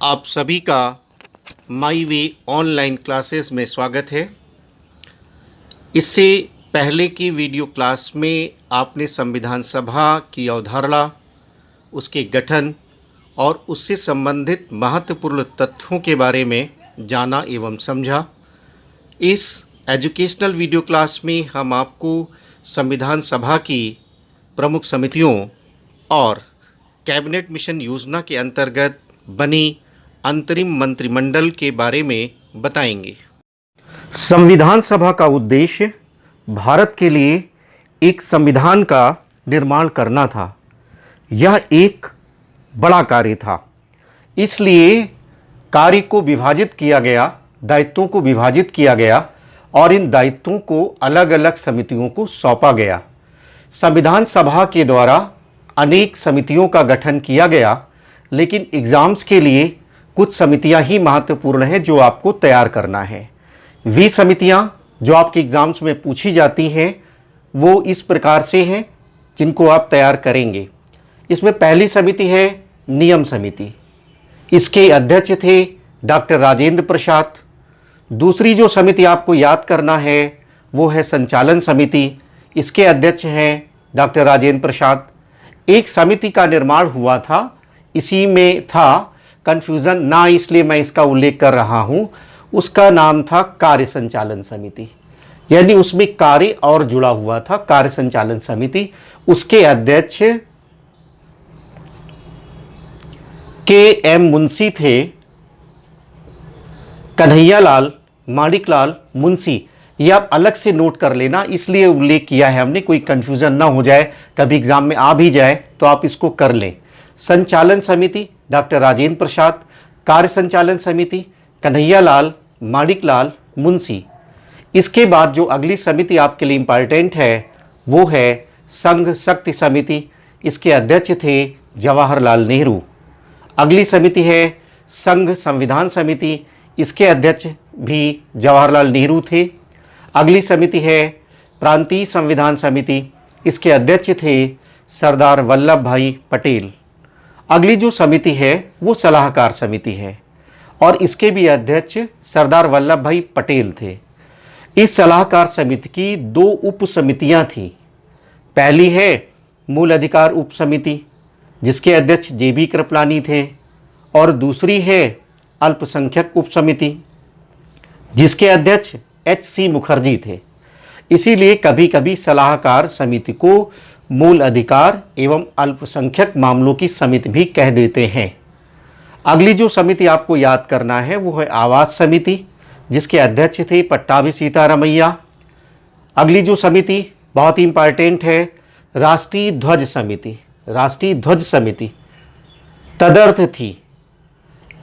आप सभी का माई वे ऑनलाइन क्लासेस में स्वागत है। इससे पहले की वीडियो क्लास में आपने संविधान सभा की अवधारणा, उसके गठन और उससे संबंधित महत्वपूर्ण तथ्यों के बारे में जाना एवं समझा। इस एजुकेशनल वीडियो क्लास में हम आपको संविधान सभा की प्रमुख समितियों और कैबिनेट मिशन योजना के अंतर्गत बनी अंतरिम मंत्रिमंडल के बारे में बताएंगे। संविधान सभा का उद्देश्य भारत के लिए एक संविधान का निर्माण करना था। यह एक बड़ा कार्य था, इसलिए कार्य को विभाजित किया गया, दायित्वों को विभाजित किया गया और इन दायित्वों को अलग अलग समितियों को सौंपा गया। संविधान सभा के द्वारा अनेक समितियों का गठन किया गया, लेकिन एग्ज़ाम्स के लिए कुछ समितियां ही महत्वपूर्ण हैं जो आपको तैयार करना है। वे समितियां जो आपके एग्ज़ाम्स में पूछी जाती हैं वो इस प्रकार से हैं जिनको आप तैयार करेंगे। इसमें पहली समिति है नियम समिति। इसके अध्यक्ष थे डॉक्टर राजेंद्र प्रसाद। दूसरी जो समिति आपको याद करना है वो है संचालन समिति। इसके अध्यक्ष हैं डॉक्टर राजेंद्र प्रसाद। एक समिति का निर्माण हुआ था, इसी में था कन्फ्यूज़न ना, इसलिए मैं इसका उल्लेख कर रहा हूँ। उसका नाम था कार्य संचालन समिति, यानी उसमें कार्य और जुड़ा हुआ था, कार्य संचालन समिति। उसके अध्यक्ष के.एम. मुंशी थे, कन्हैयालाल माणिकलाल मुंशी। ये आप अलग से नोट कर लेना, इसलिए उल्लेख किया है हमने, कोई कन्फ्यूज़न ना हो जाए, कभी एग्जाम में आ भी जाए तो आप इसको कर लें। संचालन समिति डॉक्टर राजेंद्र प्रसाद, कार्य संचालन समिति कन्हैयालाल माणिकलाल मुंशी। इसके बाद जो अगली समिति आपके लिए इम्पॉर्टेंट है वो है संघ शक्ति समिति। इसके अध्यक्ष थे जवाहरलाल नेहरू। अगली समिति है संघ संविधान समिति। इसके अध्यक्ष भी जवाहरलाल नेहरू थे। अगली समिति है प्रांतीय संविधान समिति। इसके अध्यक्ष थे सरदार वल्लभ भाई पटेल। अगली जो समिति है वो सलाहकार समिति है और इसके भी अध्यक्ष सरदार वल्लभ भाई पटेल थे। इस सलाहकार समिति की दो उप समितियाँ थीं। पहली है मूल अधिकार उप समिति जिसके अध्यक्ष जे.बी. कृपलानी थे, और दूसरी है अल्पसंख्यक उप समिति जिसके अध्यक्ष एच.सी. मुखर्जी थे। इसीलिए कभी कभी सलाहकार समिति को मूल अधिकार एवं अल्पसंख्यक मामलों की समिति भी कह देते हैं। अगली जो समिति आपको याद करना है वो है आवास समिति जिसके अध्यक्ष थे पट्टाभी सीतारमैया। अगली जो समिति बहुत ही इम्पॉर्टेंट है राष्ट्रीय ध्वज समिति। राष्ट्रीय ध्वज समिति तदर्थ थी,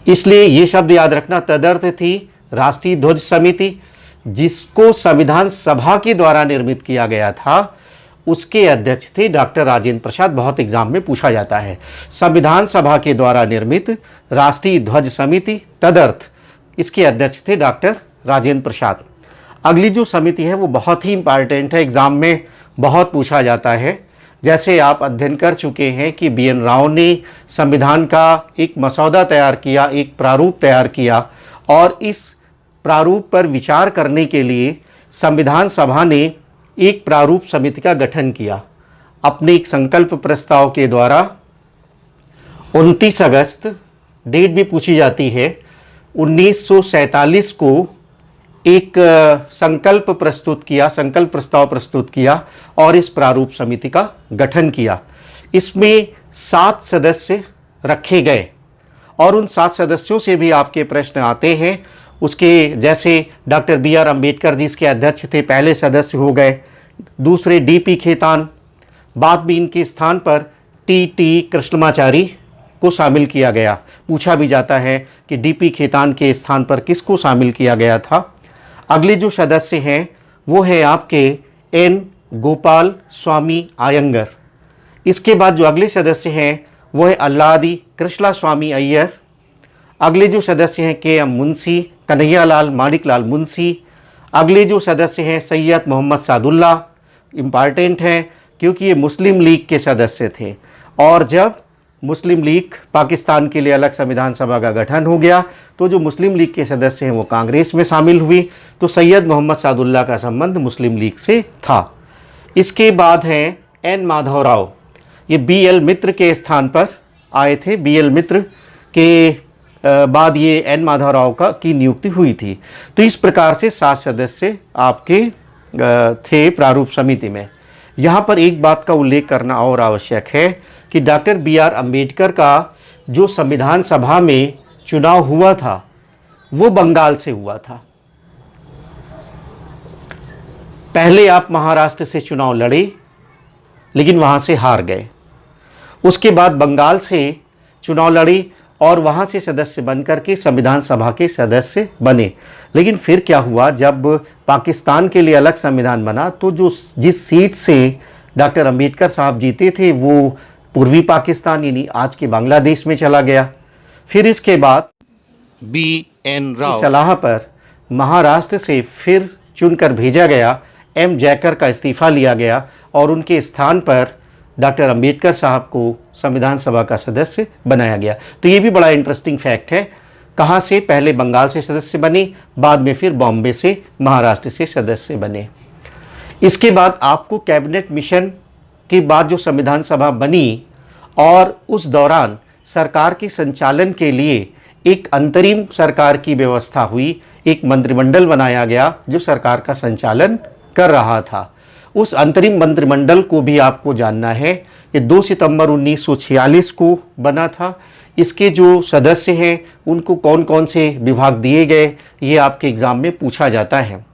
इसलिए ये शब्द याद रखना, तदर्थ थी राष्ट्रीय ध्वज समिति, जिसको संविधान सभा के द्वारा निर्मित किया गया था। उसके अध्यक्ष थे डॉक्टर राजेंद्र प्रसाद। बहुत एग्जाम में पूछा जाता है। संविधान सभा के द्वारा निर्मित राष्ट्रीय ध्वज समिति तदर्थ, इसके अध्यक्ष थे डॉक्टर राजेंद्र प्रसाद। अगली जो समिति है वो बहुत ही इम्पॉर्टेंट है, एग्ज़ाम में बहुत पूछा जाता है। जैसे आप अध्ययन कर चुके हैं कि बी.एन. राव ने संविधान का एक मसौदा तैयार किया, एक प्रारूप तैयार किया, और इस प्रारूप पर विचार करने के लिए संविधान सभा ने एक प्रारूप समिति का गठन किया। अपने एक संकल्प प्रस्ताव के द्वारा 29 अगस्त, डेट भी पूछी जाती है, 1947 को एक संकल्प प्रस्तुत किया, संकल्प प्रस्ताव प्रस्तुत किया और इस प्रारूप समिति का गठन किया। इसमें 7 सदस्य रखे गए और उन 7 सदस्यों से भी आपके प्रश्न आते हैं। उसके जैसे डॉक्टर बी.आर. अम्बेडकर जी इसके अध्यक्ष थे, पहले सदस्य हो गए। दूसरे डी.पी. खेतान, बाद में इनके स्थान पर टी.टी. कृष्णमाचारी को शामिल किया गया। पूछा भी जाता है कि डी.पी. खेतान के स्थान पर किसको शामिल किया गया था। अगले जो सदस्य हैं वो है आपके एन. गोपाल स्वामी आयंगर। इसके बाद जो अगले सदस्य हैं वो है अल्लादी कृष्णा स्वामी अय्यर। अगले जो सदस्य हैं के.एम. मुंशी, कन्हैयालाल माणिकलाल मुंशी। अगले जो सदस्य हैं सैयद मोहम्मद सादुल्ला। इम्पॉर्टेंट हैं क्योंकि ये मुस्लिम लीग के सदस्य थे, और जब मुस्लिम लीग पाकिस्तान के लिए अलग संविधान सभा का गठन हो गया, तो जो मुस्लिम लीग के सदस्य हैं वो कांग्रेस में शामिल हुई, तो सैयद मोहम्मद सादुल्ला का संबंध मुस्लिम लीग से था। इसके बाद हैं एन माधवराव, ये BL मित्र के स्थान पर आए थे। BL मित्र के बाद ये एन माधवराव की नियुक्ति हुई थी। तो इस प्रकार से 7 सदस्य आपके थे प्रारूप समिति में। यहाँ पर एक बात का उल्लेख करना और आवश्यक है कि डॉक्टर BR अम्बेडकर का जो संविधान सभा में चुनाव हुआ था वो बंगाल से हुआ था। पहले आप महाराष्ट्र से चुनाव लड़े लेकिन वहाँ से हार गए, उसके बाद बंगाल से चुनाव लड़े और वहाँ से सदस्य बनकर के संविधान सभा के सदस्य बने। लेकिन फिर क्या हुआ, जब पाकिस्तान के लिए अलग संविधान बना तो जिस सीट से डॉक्टर अम्बेडकर साहब जीते थे वो पूर्वी पाकिस्तान यानी आज के बांग्लादेश में चला गया। फिर इसके बाद BN राव की सलाह पर महाराष्ट्र से फिर चुनकर भेजा गया, M जयकर का इस्तीफा लिया गया और उनके स्थान पर डॉक्टर अम्बेडकर साहब को संविधान सभा का सदस्य बनाया गया। तो ये भी बड़ा इंटरेस्टिंग फैक्ट है, कहाँ से पहले बंगाल से सदस्य बने, बाद में फिर बॉम्बे से महाराष्ट्र से सदस्य बने। इसके बाद आपको कैबिनेट मिशन के बाद जो संविधान सभा बनी और उस दौरान सरकार के संचालन के लिए एक अंतरिम सरकार की व्यवस्था हुई, एक मंत्रिमंडल बनाया गया जो सरकार का संचालन कर रहा था। उस अंतरिम मंत्रिमंडल को भी आपको जानना है। ये 2 सितंबर 1946 को बना था। इसके जो सदस्य हैं उनको कौन कौन से विभाग दिए गए, ये आपके एग्ज़ाम में पूछा जाता है।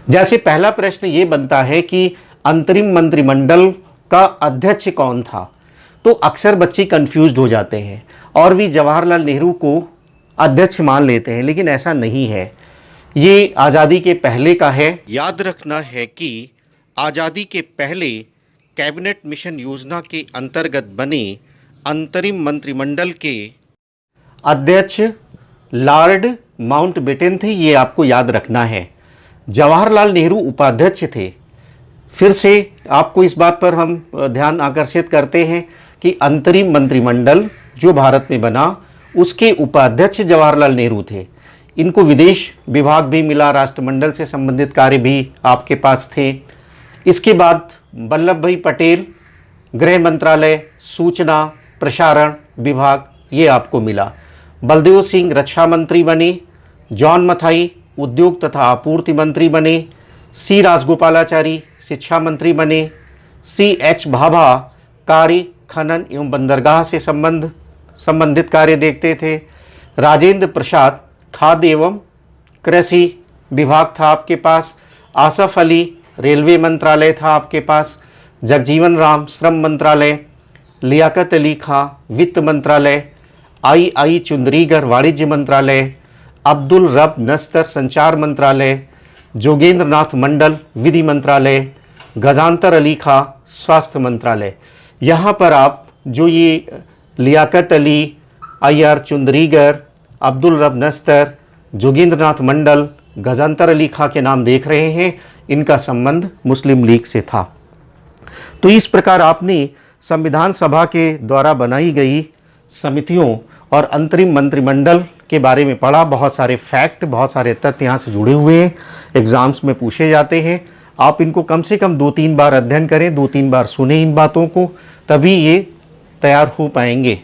जैसे पहला प्रश्न ये बनता है कि अंतरिम मंत्रिमंडल का अध्यक्ष कौन था, तो अक्सर बच्चे कंफ्यूज्ड हो जाते हैं और भी जवाहरलाल नेहरू को अध्यक्ष मान लेते हैं, लेकिन ऐसा नहीं है। ये आज़ादी के पहले का है। याद रखना है कि आज़ादी के पहले कैबिनेट मिशन योजना के अंतर्गत बने अंतरिम मंत्रिमंडल के अध्यक्ष लॉर्ड माउंटबेटन थे, ये आपको याद रखना है। जवाहरलाल नेहरू उपाध्यक्ष थे। फिर से आपको इस बात पर हम ध्यान आकर्षित करते हैं कि अंतरिम मंत्रिमंडल जो भारत में बना उसके उपाध्यक्ष जवाहरलाल नेहरू थे। इनको विदेश विभाग भी मिला, राष्ट्रमंडल से संबंधित कार्य भी आपके पास थे। इसके बाद वल्लभ भाई पटेल गृह मंत्रालय, सूचना प्रसारण विभाग, ये आपको मिला। बलदेव सिंह रक्षा मंत्री बने। जॉन मथाई उद्योग तथा आपूर्ति मंत्री बने। C राजगोपालाचारी शिक्षा मंत्री बने। CH भाभा कार्य खनन एवं बंदरगाह से संबंधित कार्य देखते थे। राजेंद्र प्रसाद खाद्य एवं कृषि विभाग था आपके पास। आसफ अली रेलवे मंत्रालय था आपके पास। जगजीवन राम श्रम मंत्रालय। लियाकत अली खां वित्त मंत्रालय। I चुंदरीगर वाणिज्य मंत्रालय। अब्दुल रब नस्तर संचार मंत्रालय। जोगेंद्र नाथ मंडल विधि मंत्रालय। गजानतर अली खां स्वास्थ्य मंत्रालय। यहाँ पर आप जो ये लियाकत अली, IR चुंदरीगर, अब्दुल रब नस्तर, जोगेंद्र नाथ मंडल, गजानतर अली खां के नाम देख रहे हैं, इनका संबंध मुस्लिम लीग से था। तो इस प्रकार आपने संविधान सभा के द्वारा बनाई गई समितियों और अंतरिम मंत्रिमंडल के बारे में पढ़ा। बहुत सारे फैक्ट, बहुत सारे तथ्य यहाँ से जुड़े हुए हैं, एग्ज़ाम्स में पूछे जाते हैं। आप इनको कम से कम 2-3 बार अध्ययन करें, 2-3 बार सुने इन बातों को, तभी ये तैयार हो पाएंगे।